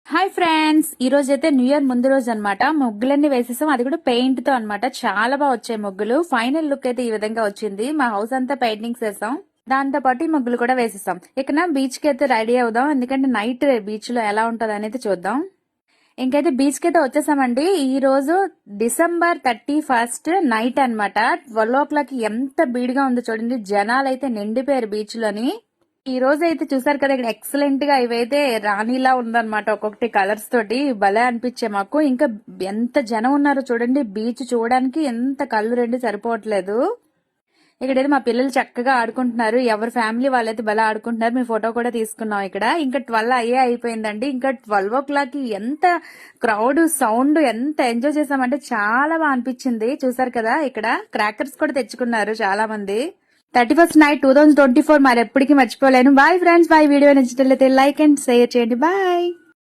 Hi friends, ఈ రోజు అయితే న్యూ ఇయర్ ముందు రోజు అన్నమాట. ముగ్గులన్నీ వేసేసాం, అది కూడా పెయింట్ తో అన్నమాట. చాలా బాగా వచ్చాయి ముగ్గులు. ఫైనల్ లుక్ అయితే ఈ విధంగా వచ్చింది. మా హౌస్ అంతా పెయింటింగ్స్ వేసాం, దాంతో పాటు ఈ ముగ్గులు కూడా వేసేసాం. ఇక బీచ్ కి అయితే రెడీ అవుదాం, ఎందుకంటే నైట్ బీచ్ లో ఎలా ఉంటది అనేది చూద్దాం. ఇంకైతే బీచ్ కి అయితే వచ్చేసామండి. ఈ రోజు December 31 నైట్ అన్నమాట. 12 o'clock ఎంత బీడ్గా ఉందో చూడండి. జనాలు అయితే నిండిపోయారు బీచ్ లోని. ఈ రోజు అయితే చూసారు కదా, ఇక్కడ ఎక్సలెంట్ గా ఇవైతే రాణిలా ఉందన్నమాట. ఒక్కొక్కటి కలర్స్ తోటి భలే అనిపించే మాకు. ఇంకా ఎంత జనం ఉన్నారో చూడండి. బీచ్ చూడడానికి ఎంత కళ్ళు రెండు సరిపోవట్లేదు. ఇక్కడైతే మా పిల్లలు చక్కగా ఆడుకుంటున్నారు. ఎవరి ఫ్యామిలీ వాళ్ళైతే భలే ఆడుకుంటున్నారు. మీ ఫోటో కూడా తీసుకున్నాం ఇక్కడ. ఇంకా 12 అయిపోయిందండి. ఇంకా 12 o'clock ఎంత క్రౌడ్, సౌండ్, ఎంత ఎంజాయ్ చేసామంటే చాలా బాగా అనిపించింది. చూసారు కదా, ఇక్కడ క్రాకర్స్ కూడా తెచ్చుకున్నారు చాలా మంది. 31st నైట్ 2024 మరి ఎప్పటికీ మర్చిపోలేను. Bye friends, bye. వీడియో నచ్చినట్లయితే లైక్ అండ్ షేర్ చేయండి. బాయ్.